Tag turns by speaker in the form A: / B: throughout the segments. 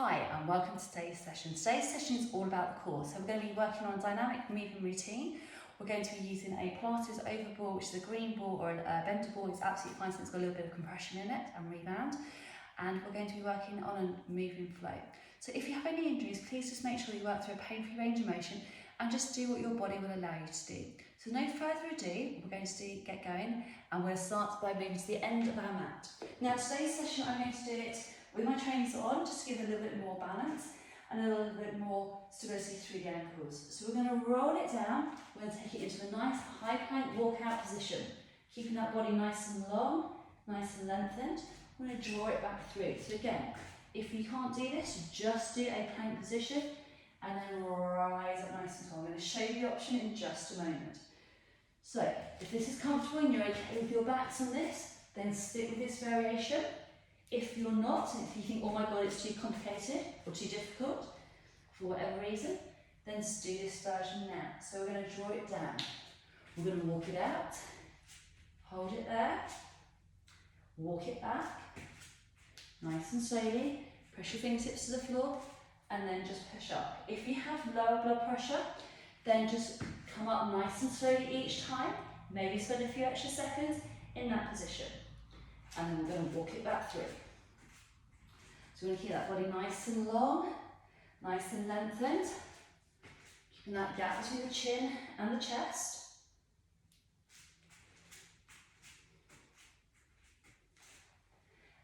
A: Hi and welcome to today's session. Today's session is all about the core. So we're going to be working on a dynamic movement routine. We're going to be using a Pilates over ball, which is a green ball or a bender ball. It's absolutely fine, so it's got a little bit of compression in it and rebound. And we're going to be working on a moving flow. So if you have any injuries, please just make sure you work through a pain-free range of motion and just do what your body will allow you to do. So no further ado, we're going to get going, and we'll start by moving to the end of our mat. Now today's session I'm going to do it with my trainers on, just to give a little bit more balance and a little bit more stability through the ankles. So we're going to roll it down, we're going to take it into a nice high plank walkout position, keeping that body nice and long, nice and lengthened. We're going to draw it back through. So again, if you can't do this, just do a plank position and then rise up nice and tall. I'm going to show you the option in just a moment. So if this is comfortable and you're okay with your backs on this, then stick with this variation. If you're not, and if you think, oh my god, it's too complicated or too difficult, for whatever reason, then just do this version now. So we're going to draw it down. We're going to walk it out, hold it there, walk it back, nice and slowly, press your fingertips to the floor, and then just push up. If you have lower blood pressure, then just come up nice and slowly each time, maybe spend a few extra seconds in that position. And then we're going to walk it back through. So we're going to keep that body nice and long, nice and lengthened, keeping that gap between the chin and the chest.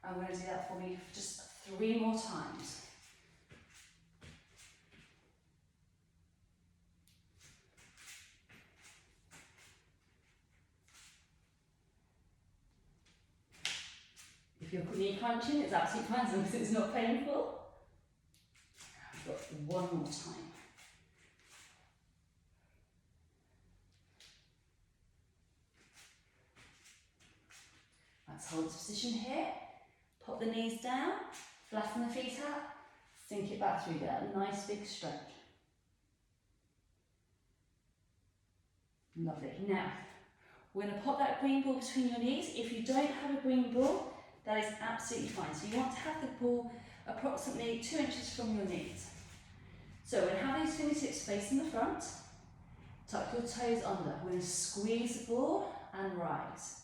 A: And we're going to do that for me just 3 more times. If you're knee crunching, it's absolutely fine as long as it's not painful. I've got 1 more time. Let's hold this position here. Pop the knees down, flatten the feet out, sink it back through there. Nice big stretch. Lovely. Now, we're going to pop that green ball between your knees. If you don't have a green ball, that is absolutely fine. So you want to have the ball approximately 2 inches from your knees. So we're going to have those fingertips facing the front. Tuck your toes under. We're going to squeeze the ball and rise.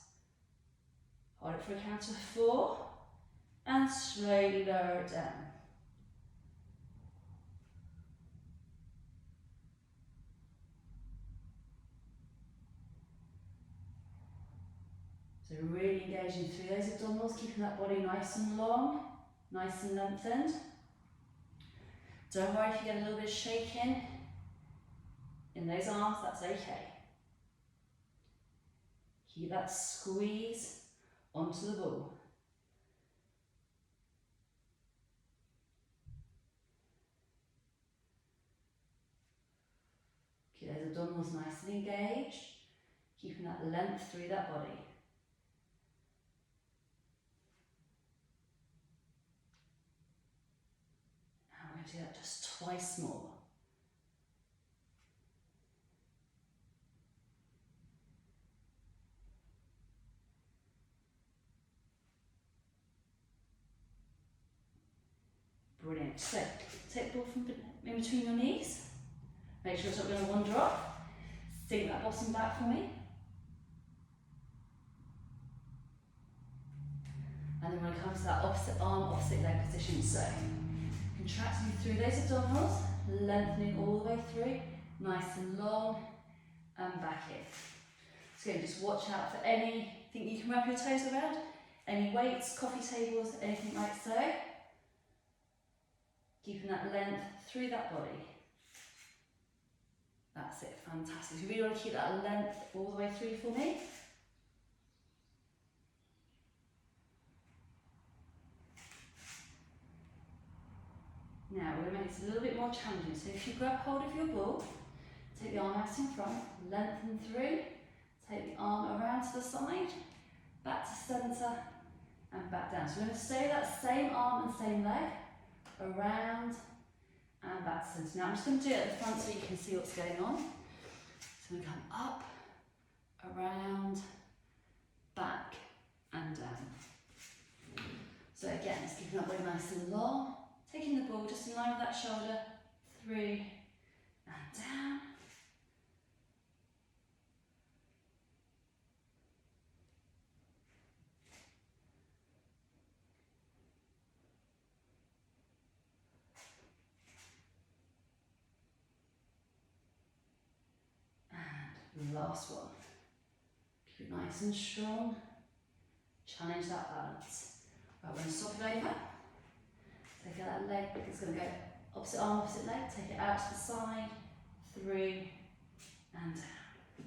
A: Hold it for a count of 4 and slowly lower it down. So really engaging through those abdominals, keeping that body nice and long, nice and lengthened. Don't worry if you get a little bit of shaking in those arms, that's okay. Keep that squeeze onto the ball. Keep those abdominals nice and engaged, keeping that length through that body. Do that just twice more. Brilliant. So take the ball from in between your knees. Make sure it's not going to wander off. Sink that bottom back for me. And then we're going to come to that opposite arm, opposite leg position. So contracting through those abdominals, lengthening all the way through, nice and long, and back in. So again, just watch out for anything you can wrap your toes around, any weights, coffee tables, anything like so. Keeping that length through that body. That's it, fantastic. You really want to keep that length all the way through for me. Now we're going to make this a little bit more challenging. So if you grab hold of your ball, take the arm out in front, lengthen through, take the arm around to the side, back to centre and back down. So we're going to stay that same arm and same leg, around and back to centre. Now I'm just going to do it at the front so you can see what's going on. So we come up, around, back and down. So again, it's keeping that body nice and long. Taking the ball just in line with that shoulder, through and down. And last one. Keep it nice and strong. Challenge that balance. Right, we're going to swap it over. Take out that leg, it's going to go opposite arm, opposite leg. Take it out to the side, through and down.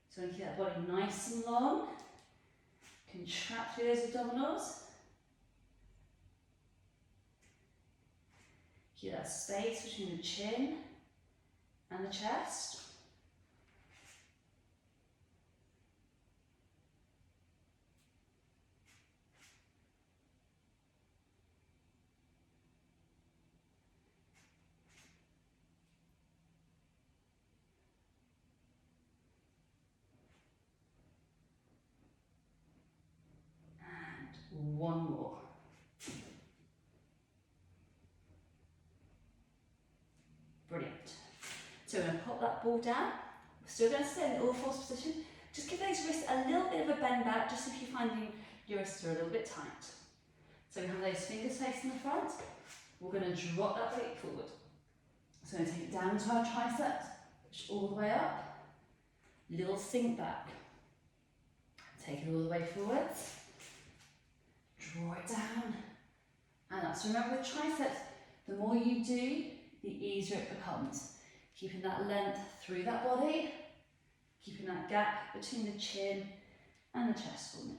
A: So we keep that body nice and long. Contract through those abdominals. Keep that space between the chin and the chest. One more. Brilliant. So we're going to pop that ball down. We're still going to stay in the all-fours position. Just give those wrists a little bit of a bend back, just if you're finding your wrists are a little bit tight. So we have those fingers facing the front. We're going to drop that weight forward. So we're going to take it down to our triceps, push all the way up. Little sink back. Take it all the way forwards. Draw it down and up. So remember with triceps, the more you do, the easier it becomes. Keeping that length through that body, keeping that gap between the chin and the chest for me.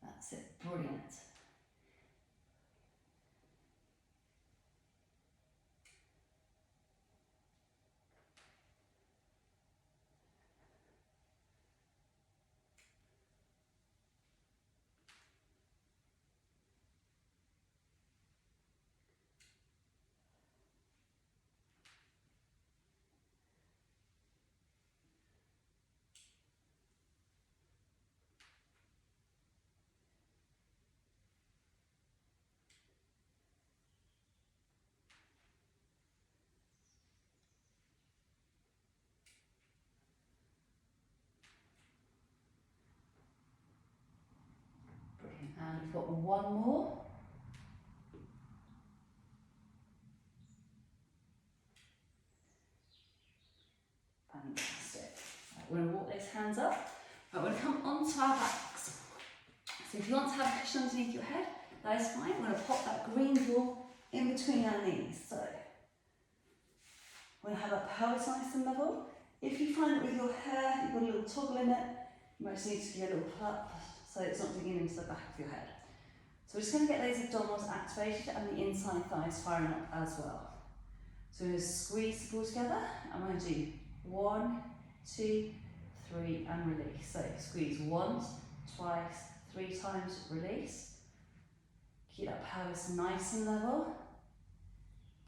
A: That's it, brilliant. And we've got one more. Fantastic. Right, we're going to walk those hands up. Right, we're going to come onto our backs. So if you want to have a cushion underneath your head, that is fine. We're going to pop that green ball in between our knees. So we're going to have our pelvis nice and level. If you find that with your hair, you've got a little toggle in it, you might just need to give it a little pluck so it's not digging into the back of your head. So we're just going to get those abdominals activated and the inside thighs firing up as well. So we're going to squeeze the ball together and we're going to do 1, 2, 3 and release. So squeeze once, twice, 3 times, release. Keep that pelvis nice and level.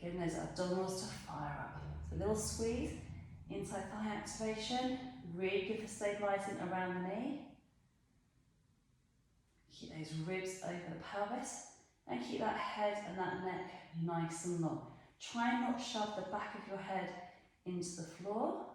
A: Getting those abdominals to fire up. So a little squeeze, inside thigh activation, really good for stabilising around the knee. Keep those ribs over the pelvis and keep that head and that neck nice and long. Try and not shove the back of your head into the floor.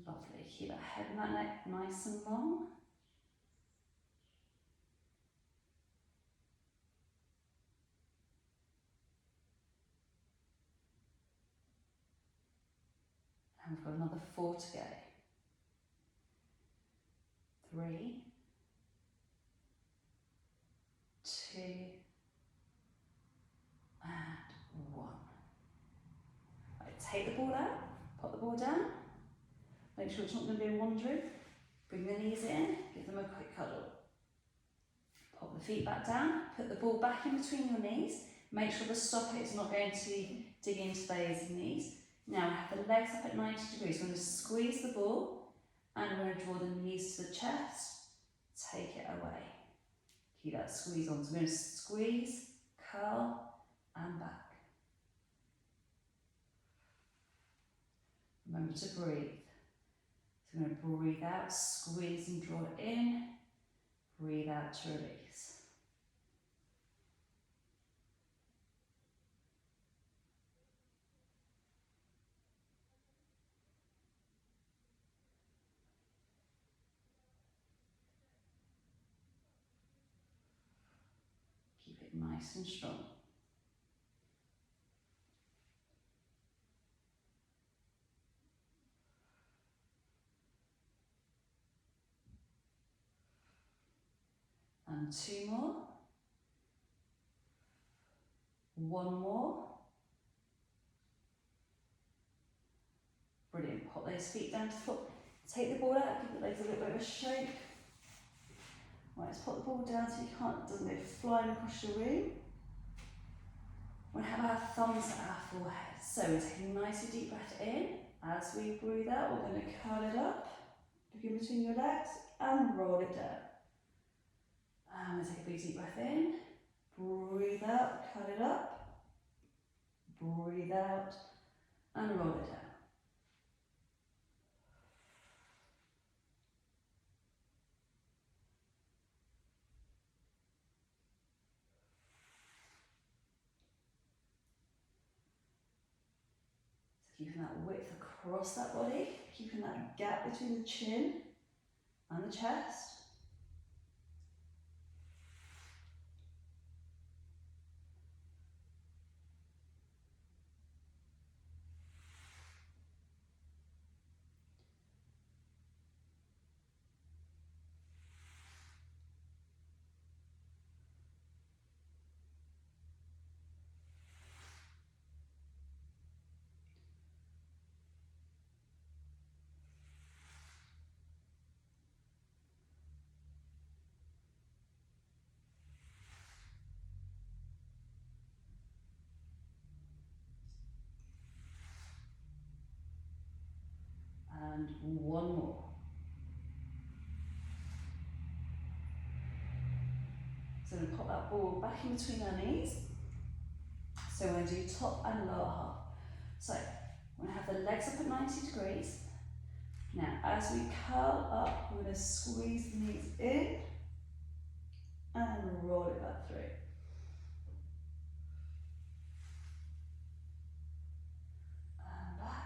A: Lovely. Keep that head and that neck nice and long. And we've got another 4 to go. 3, 2, and 1. Right, take the ball out, pop the ball down. Make sure it's not going to be a wandering. Bring the knees in, give them a quick cuddle. Pop the feet back down, put the ball back in between your knees, make sure the stopper is not going to dig into those knees. Now we have the legs up at 90 degrees. We're going to squeeze the ball and we're going to draw the knees to the chest, take it away. Keep that squeeze on. So we're going to squeeze, curl and back. Remember to breathe. So we're going to breathe out, squeeze and draw it in, breathe out to release. Keep it nice and strong. And 2 more. 1 more. Brilliant. Pop those feet down to the floor. Take the ball out, give the legs a little bit of a shake. Right, let's put the ball down so it doesn't go flying across the room. We'll have our thumbs at our forehead. So we're taking a nice deep breath in. As we breathe out, we're going to curl it up, begin between your legs and roll it down. And we'll take a big deep breath in, breathe out, curl it up, breathe out and roll it down. Keeping that width across that body, keeping that gap between the chin and the chest. And 1 more. So we're going to pop that ball back in between our knees. So we're going to do top and lower half. So we're going to have the legs up at 90 degrees. Now as we curl up, we're going to squeeze the knees in and roll it back through. And back.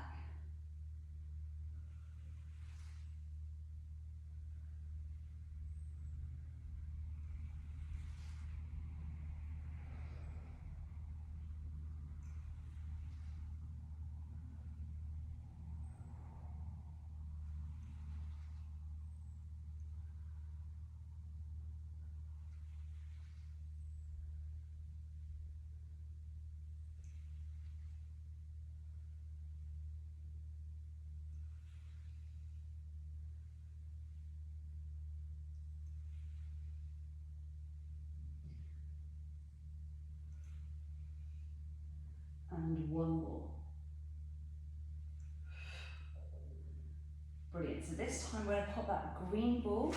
A: And 1 more. Brilliant. So this time we're going to pop that green ball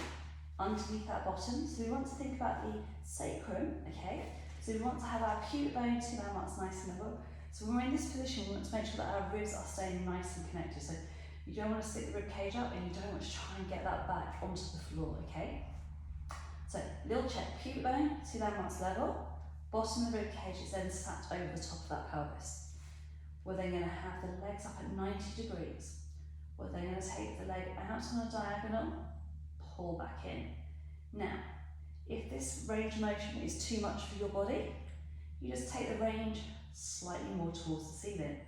A: underneath that bottom. So we want to think about the sacrum, okay? So we want to have our pubic bone to our marks nice and level. So when we're in this position, we want to make sure that our ribs are staying nice and connected. So you don't want to stick the rib cage up and you don't want to try and get that back onto the floor, okay? So little check, pubic bone to our marks level. Bottom of the rib cage is then sat over the top of that pelvis. We're then going to have the legs up at 90 degrees. We're then going to take the leg out on a diagonal, pull back in. Now, if this range of motion is too much for your body, you just take the range slightly more towards the ceiling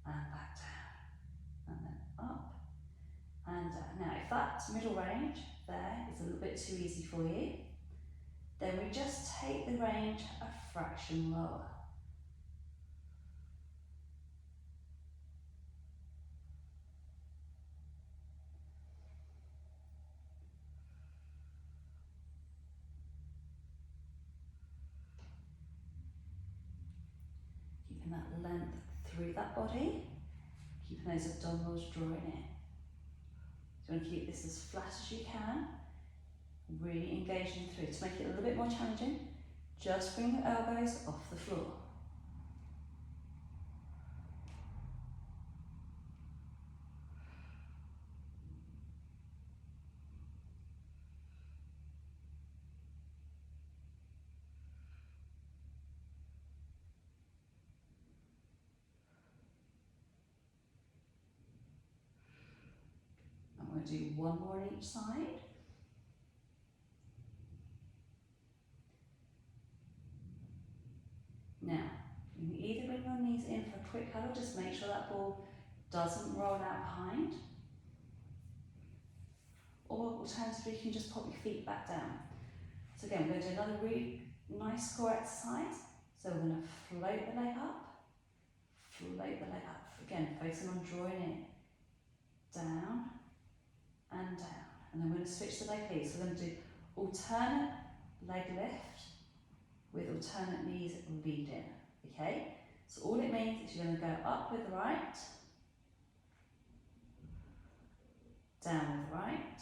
A: and back down, and then up and down. Now, if that middle range there is a little bit too easy for you, then we just take the range a fraction lower. that length through that body, keeping those abdominals drawing in. So you want to keep this as flat as you can, really engaging through. To make it a little bit more challenging, just bring your elbows off the floor. And we're going to do one more on each side. Now, you can either bring your knees in for a quick huddle, just make sure that ball doesn't roll out behind. Or alternatively, you can just pop your feet back down. So again, we're going to do another really nice core exercise. So we're going to float the leg up, float the leg up. Again, focusing on drawing it down and down. And then we're going to switch the leg lead. So we're going to do alternate leg lift with alternate knees leading, okay? So all it means is you're going to go up with the right, down with the right,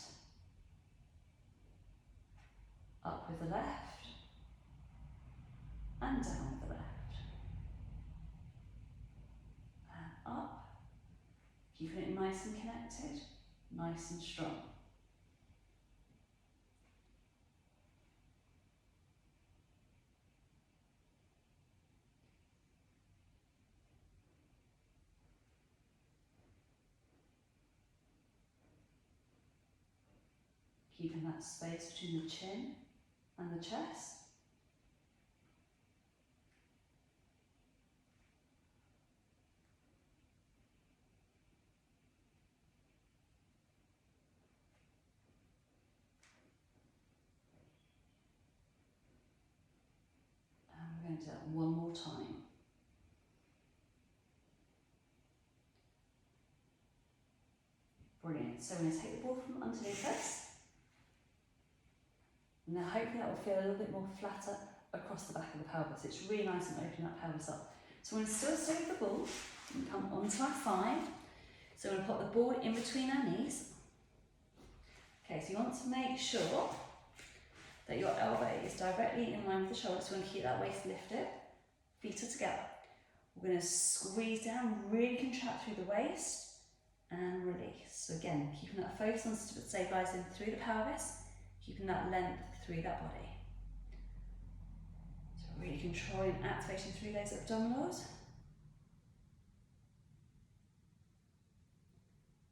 A: up with the left, and down with the left. And up, keeping it nice and connected, nice and strong. Keeping that space between the chin and the chest. And we're going to do that one more time. Brilliant. So we're going to take the ball from underneath us. Now hopefully that will feel a little bit more flatter across the back of the pelvis. It's really nice and open that pelvis up. So we're going to still stay with the ball and come onto our side. So we're going to put the ball in between our knees. Okay, so you want to make sure that your elbow is directly in line with the shoulder. So we're going to keep that waist lifted, feet are together. We're going to squeeze down, really contract through the waist and release. So again, keeping that focus on stabilising through the pelvis, keeping that length through that body. So really controlling, activation through those abdominals.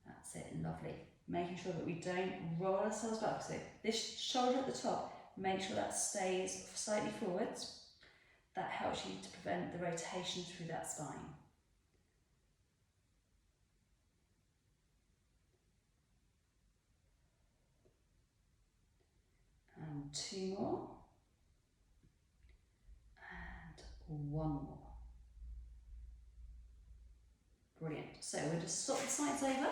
A: That's it, lovely. Making sure that we don't roll ourselves back. So this shoulder at the top, make sure that stays slightly forwards. That helps you to prevent the rotation through that spine. And two more. And one more. Brilliant. So we'll just swap the sides over.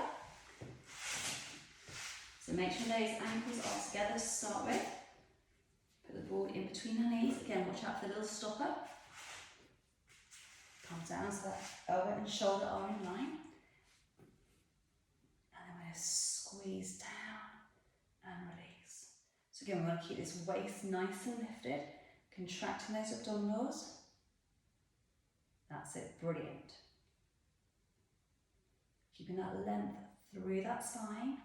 A: So make sure those ankles are together to start with. Put the ball in between the knees. Again, watch out for the little stopper. Come down so that elbow and shoulder are in line. And then we're going to squeeze down and release. So again, we're going to keep this waist nice and lifted, contracting those abdominals. That's it, brilliant. Keeping that length through that spine.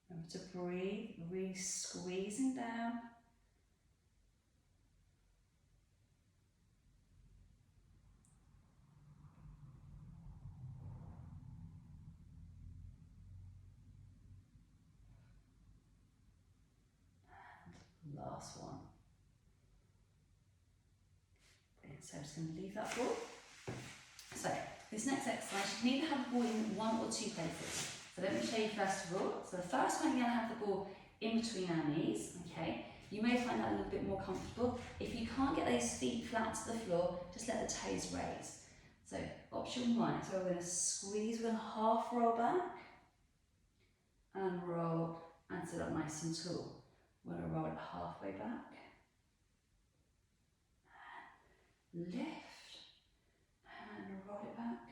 A: Remember to breathe, really squeezing down. And last one. Brilliant. So I'm just going to leave that ball. So this next exercise, you can either have the ball in one or two places. So let me show you first of all. So the first one, you're going to have the ball in between our knees, okay? You may find that a little bit more comfortable. If you can't get those feet flat to the floor, just let the toes raise. So option one, so we're going to squeeze, we're going to half roll back and roll and sit up nice and tall. We're going to roll it halfway back. Lift and roll it back.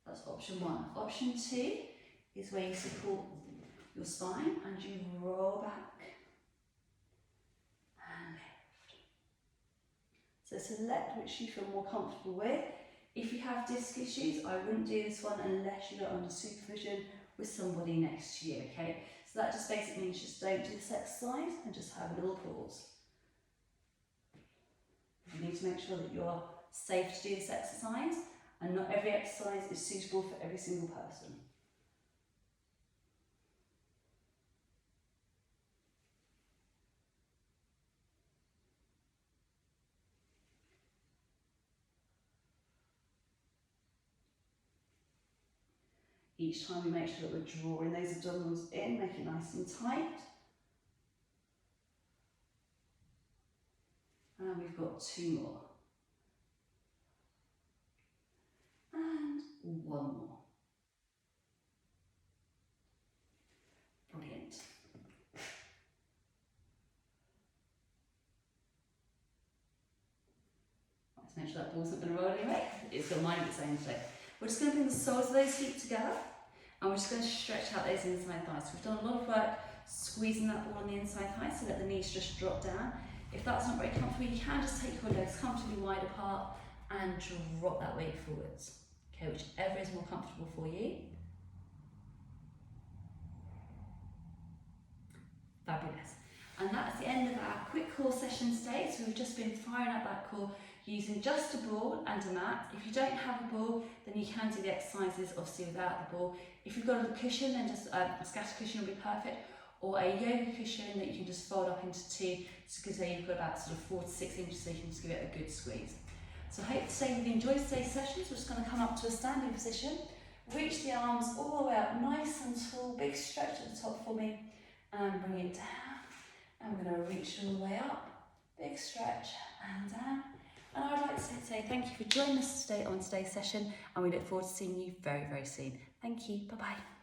A: That's option one. Option two is where you support your spine and you roll back and lift. So select which you feel more comfortable with. If you have disc issues, I wouldn't do this one unless you go under supervision with somebody next to you, okay? So that just basically means just don't do this exercise and just have a little pause. You need to make sure that you're safe to do this exercise, and not every exercise is suitable for every single person. Each time we make sure that we're drawing those abdominals in, make it nice and tight. And we've got two more. And one more. Brilliant. Let's make sure that ball's not going to roll anyway. It's got a mind of its own today. We're just going to bring the soles of those feet together and we're just going to stretch out those inside thighs. So we've done a lot of work squeezing that ball on the inside thighs, so let the knees just drop down. If that's not very comfortable, you can just take your legs comfortably wide apart and drop that weight forwards. Okay, whichever is more comfortable for you. Fabulous. And that's the end of our quick core session today. So we've just been firing up that core using just a ball and a mat. If you don't have a ball, then you can do the exercises obviously without the ball. If you've got a cushion, then just a scatter cushion will be perfect, or a yoga cushion that you can just fold up into two, because then you've got about sort of 4 to 6 inches, so you can just give it a good squeeze. So I hope today you've enjoyed today's sessions. We're just going to come up to a standing position, reach the arms all the way up, nice and tall, big stretch at the top for me, and bring it down. And we're going to reach all the way up, big stretch and down. And I would like to say thank you for joining us today on today's session, and we look forward to seeing you very, very soon. Thank you. Bye-bye.